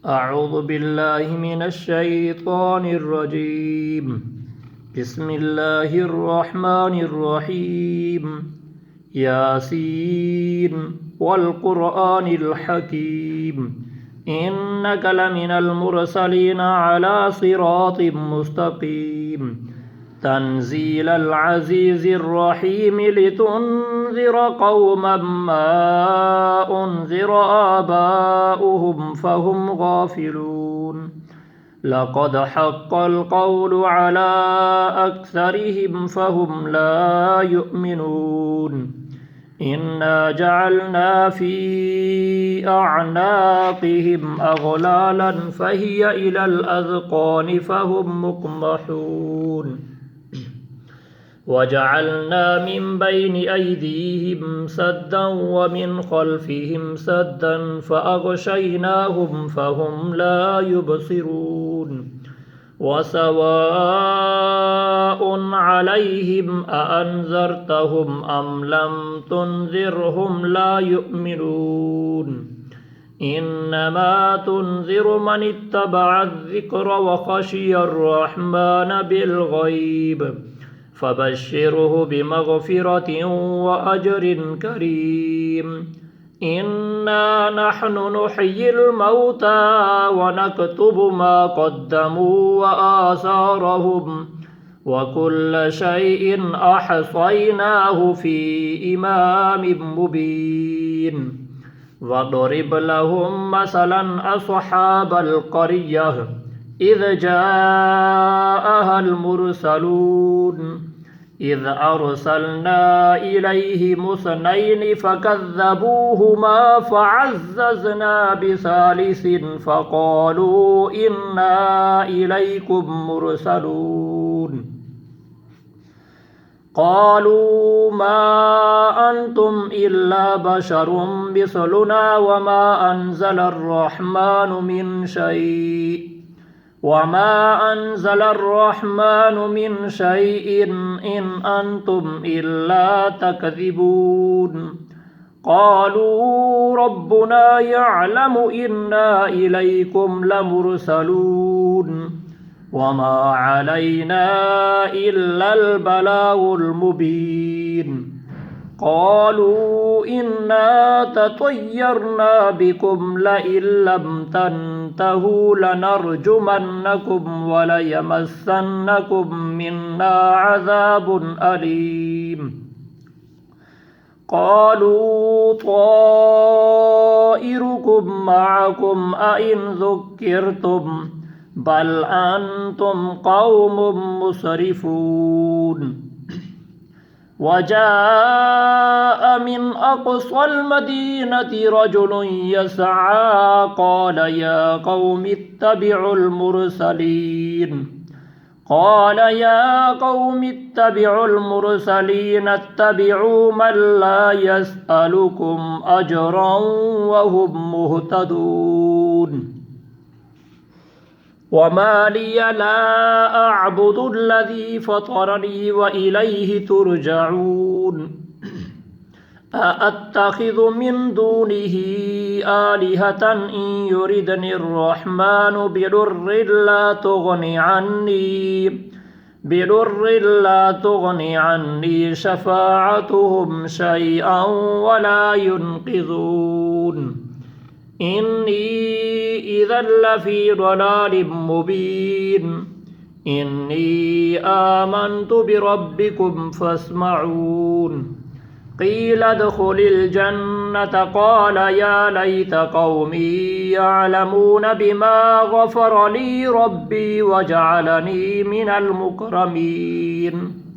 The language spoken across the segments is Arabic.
أعوذ بالله من الشيطان الرجيم. بسم الله الرحمن الرحيم. ياسين والقرآن الحكيم إنك لمن المرسلين على صراط مستقيم تنزيل العزيز الرحيم لتنذر قوما ما أنذر آباؤهم فهم غافلون لقد حق القول على أكثرهم فهم لا يؤمنون إنا جعلنا في أعناقهم أغلالا فهي إلى الأذقان فهم مقمحون وجعلنا من بين أيديهم سدا ومن خلفهم سدا فأغشيناهم فهم لا يبصرون وسواء عليهم أأنذرتهم أم لم تنذرهم لا يؤمنون إنما تنذر من اتبع الذكر وخشي الرحمن بالغيب فبشره بمغفرة وأجر كريم إنا نحن نحيي الموتى ونكتب ما قدموا وآثارهم وكل شيء أحصيناه في إمام مبين واضرب لهم مثلا أصحاب القرية إذ جاءها المرسلون إذ أرسلنا إليهم اثنين فكذبوهما فعززنا بثالث فقالوا إنا إليكم مرسلون قالوا ما أنتم إلا بشر مثلنا وما أنزل الرحمن من شيء إن أنتم إلا تكذبون قالوا ربنا يعلم إنا إليكم لمرسلون وما علينا إلا البلاغ المبين قالوا إنا تطيرنا بكم لئن لم تنتهوا لنرجمنكم وليمسنكم منا عذاب أليم قالوا طائركم معكم أئن ذكرتم بل أنتم قوم مسرفون وجاء من أقصى المدينة رجل يسعى قال يا قوم اتبعوا المرسلين اتبعوا من لا يسألكم أجرا وهم مهتدون وما لي لا أعبد الذي فطرني وإليه ترجعون أأتخذ من دونه آلهة إن يردني الرحمن بضر لا تغني عني شفاعتهم شيئا ولا ينقذون إني إذا لفي ضلال مبين إني آمنت بربكم فاسمعون قيل ادخل الجنة قال يا ليت قومي يعلمون بما غفر لي ربي وجعلني من المكرمين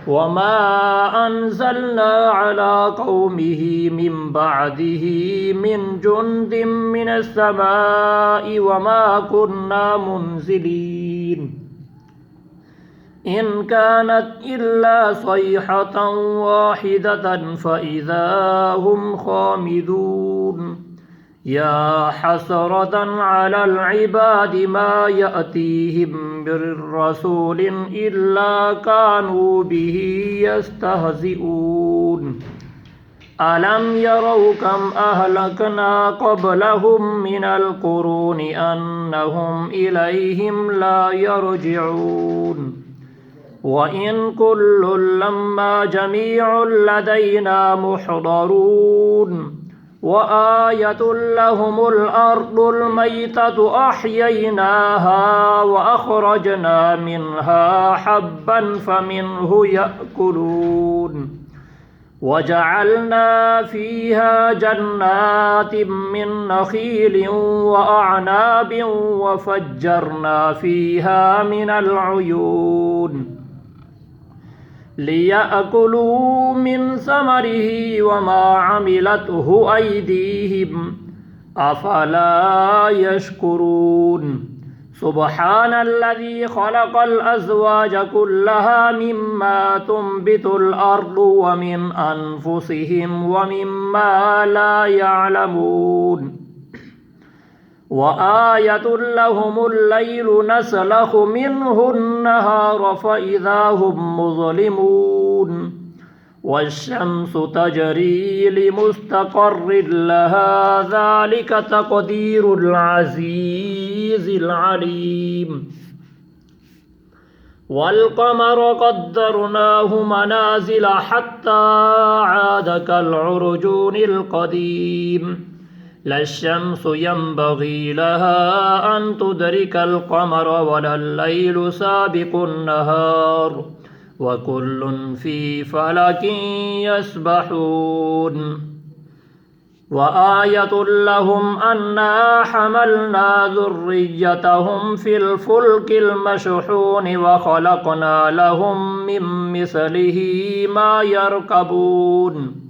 وما أنزلنا على قومه من بعده من جند من السماء وما كنا منزلين إن كانت إلا صيحة واحدة فإذا هم خامدون يا حسرة على العباد ما يأتيهم من رسول إلا كانوا به يستهزئون ألم يروا كم أهلكنا قبلهم من القرون أنهم إليهم لا يرجعون وإن كل لما جميع لدينا محضرون وآية لهم الأرض الميتة أحييناها وأخرجنا منها حبا فمنه يأكلون وجعلنا فيها جنات من نخيل وأعناب وفجرنا فيها من العيون ليأكلوا من ثمره وما عملته أيديهم أفلا يشكرون سبحان الذي خلق الأزواج كلها مما تنبت الأرض ومن أنفسهم ومما لا يعلمون وآية لهم الليل نسلخ منه النهار فإذا هم مظلمون والشمس تجري لمستقر لها ذلك تقدير العزيز العليم والقمر قدرناه منازل حتى عاد كالعرجون القديم لا الشمس ينبغي لها أن تدرك القمر ولا الليل سابق النهار وكل في فلك يسبحون وآية لهم أنا حملنا ذريتهم في الفلك المشحون وخلقنا لهم من مثله ما يركبون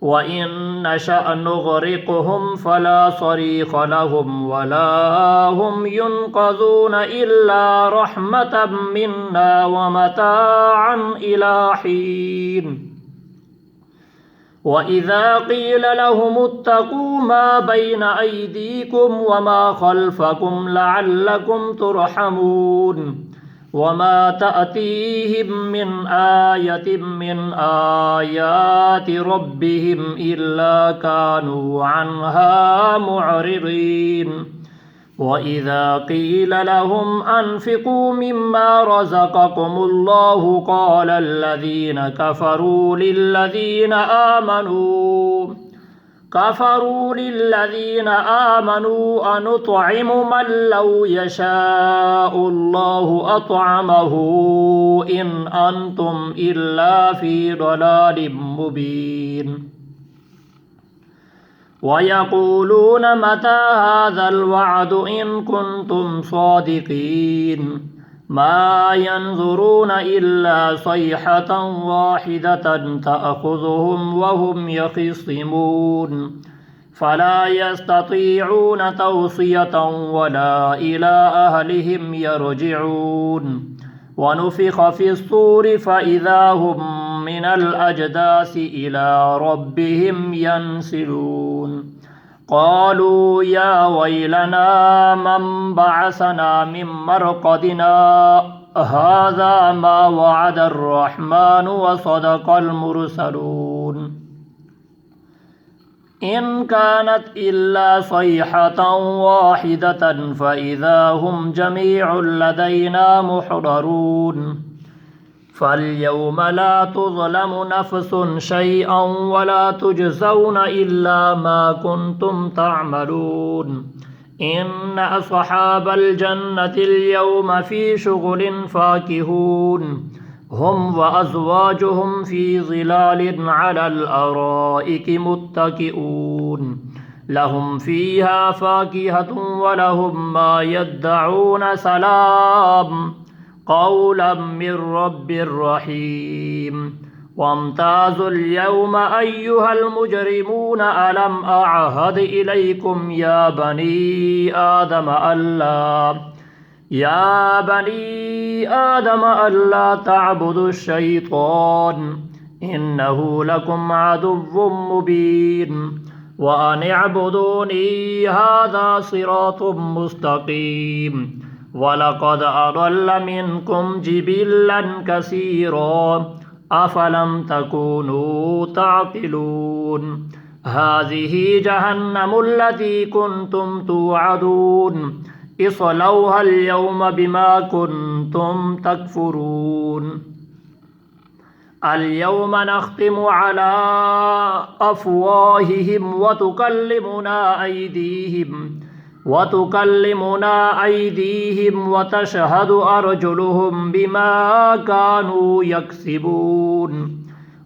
وإن نشأ نغرقهم فلا صريخ لهم ولا هم ينقذون إلا رحمة منا ومتاعا إلى حين وإذا قيل لهم اتقوا ما بين أيديكم وما خلفكم لعلكم ترحمون وما تأتيهم من آية من آيات ربهم إلا كانوا عنها معرضين وإذا قيل لهم أنفقوا مما رزقكم الله قال الذين كفروا للذين آمنوا أنطعم من لو يشاء الله أطعمه إن أنتم إلا في ضلال مبين ويقولون متى هذا الوعد إن كنتم صادقين ما ينظرون إلا صيحة واحدة تأخذهم وهم يخصمون فلا يستطيعون توصية ولا إلى أهلهم يرجعون ونفخ في الصور فإذا هم من الأجداث إلى ربهم ينسلون قالوا يا ويلنا من بعثنا من مرقدنا هذا ما وعد الرحمن وصدق المرسلون إن كانت إلا صيحة واحدة فإذا هم جميع لدينا محضرون فاليوم لا تظلم نفس شيئا ولا تجزون إلا ما كنتم تعملون إن أصحاب الجنة اليوم في شغل فاكهون هم وأزواجهم في ظلال على الأرائك متكئون لهم فيها فاكهة ولهم ما يدعون سلام قولا من رب رحيم وامتازوا اليوم أيها المجرمون ألم أعهد إليكم يا بني آدم ألا تعبدوا الشيطان إنه لكم عدو مبين وأن اعبدوني هذا صراط مستقيم ولقد أضل منكم جبلا كثيرا افلم تکونوا تعقلون هذه جهنم التي كنتم توعدون اصلوها اليوم بما كنتم تكفرون اليوم نختم على أفواههم وتكلمنا أيديهم وتشهد أرجلهم بما كانوا يكسبون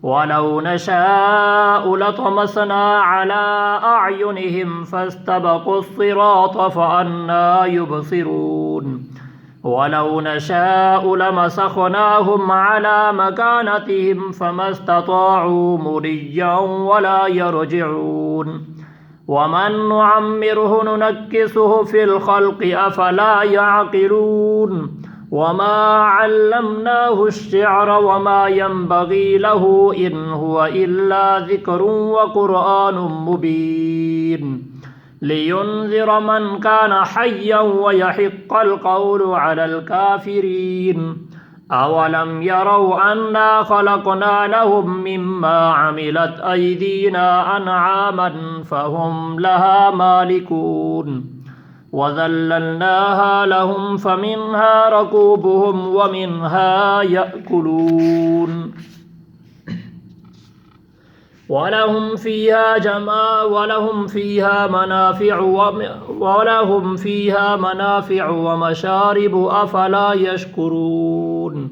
ولو نشاء لطمسنا على أعينهم فاستبقوا الصراط فأنى يبصرون ولو نشاء لمسخناهم على مكانتهم فما استطاعوا مضيا ولا يرجعون ومن نعمره ننكسه في الخلق أفلا يعقلون وما علمناه الشعر وما ينبغي له إن هو إلا ذكر وقرآن مبين لينذر من كان حيا ويحق القول على الكافرين أولم يروا أنا خلقنا لهم مما عملت أيدينا أنعاما فهم لها مالكون وذللناها لهم فمنها ركوبهم ومنها يأكلون ولهم فيها منافع ومشارب أفلا يشكرون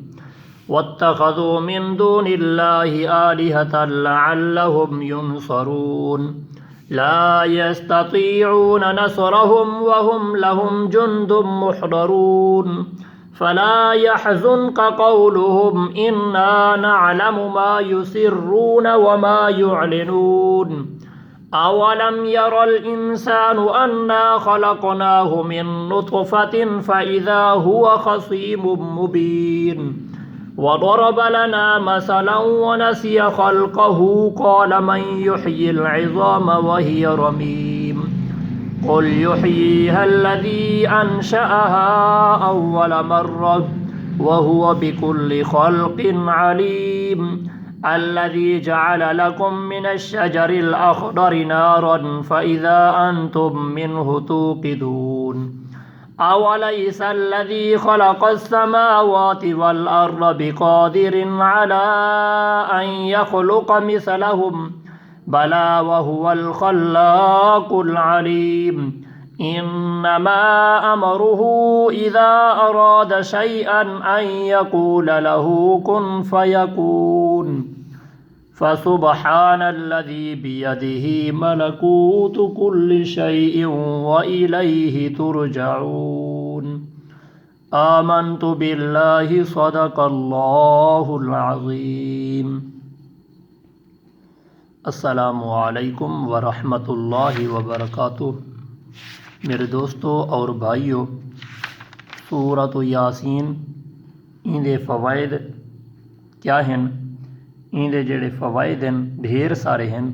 واتخذوا من دون الله آلهة لعلهم ينصرون لا يستطيعون نصرهم وهم لهم جند محضرون فلا يحزنك قولهم إنا نعلم ما يسرون وما يعلنون أولم ير الإنسان أنا خلقناه من نطفة فإذا هو خصيم مبين وضرب لنا مثلا ونسي خلقه قال من يحيي العظام وهي رميم قل يحييها الذي أنشأها أول مرة وهو بكل خلق عليم الذي جعل لكم من الشجر الأخضر نارا فإذا أنتم منه توقدون أوليس الذي خلق السماوات والأرض بقادر على أن يخلق مثلهم بلى وهو الخلاق العليم إنما أمره إذا أراد شيئا أن يقول له كن فيكون فسبحان الذي بيده ملكوت كل شيء وإليه ترجعون آمنت بالله صدق الله العظيم السلام علیکم ورحمۃ اللہ وبرکاتہ۔ میرے دوستو اور بھائیو، سورۃ یاسین ایندے فوائد کیا ہیں؟ ایندے جڑے فوائد ہیں ڈھیر سارے ہیں،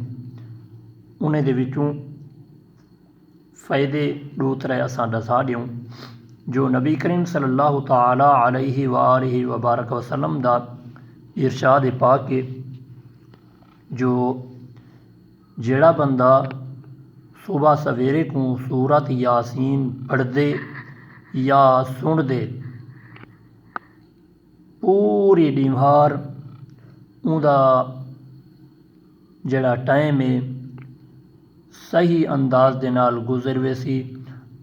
انہیں دے وچوں فائدے دو ترے اساں دسا دیوں جو نبی کریم صلی اللہ تعالی علیہ وآلہ وبارک وسلم دا ارشاد پاک ہے، جو جیڑا بندہ صبح سویرے کو سورت یاسین پڑھ دے یا سن دے، پوری ڈیمہار اوندا جڑا ٹائم ہے صحیح انداز دے نال گزر ویسی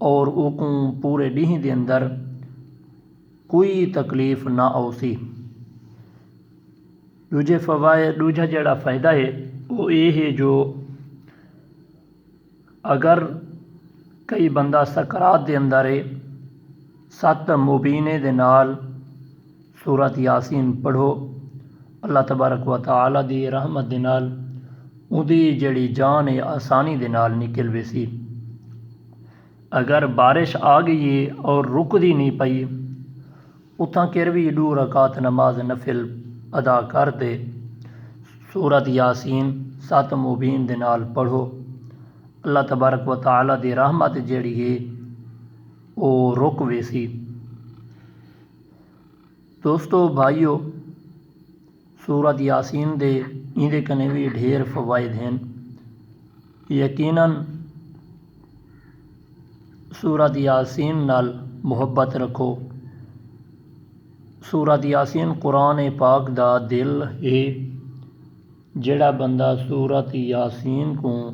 اور اوکوں پورے ڈیہں دے اندر کوئی تکلیف نہ آوسی۔ دوجا جڑا فائدہ ہے وہ یہ ہے جو اگر کئی بندہ سکرات دے اندر ہے، 7 مبینے دے نال سورت یاسین پڑھو، اللہ تبارک و تعالی دی رحمت دے نال اودی جڑی جان ہے آسانی دے نال نکل ویسی۔ اگر بارش آ گئی ہے اور رکدی نہیں پئی، اتھاں کر بھی 2 رکعت نماز نفل ادا کر دے، سورت یاسین 7 مبین دے نال پڑھو، اللہ تبارک و تعالی دی رحمت جڑی ہے وہ رک ویسی۔ دوستو بھائیو، سورت یاسین دے ایندے کنے بھی ڈھیر فوائد ہیں۔ یقیناً سورت یاسین نال محبت رکھو۔ سورت یاسین قرآن پاک دا دل ہے۔ جڑا بندہ سورت یاسین کو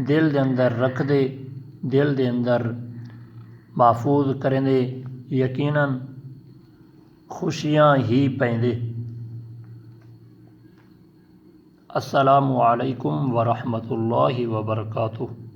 دل دے اندر رکھ دے، دل دے اندر محفوظ کریں دے، یقیناً خوشیاں ہی پیندے۔ السلام علیکم ورحمۃ اللہ وبرکاتہ۔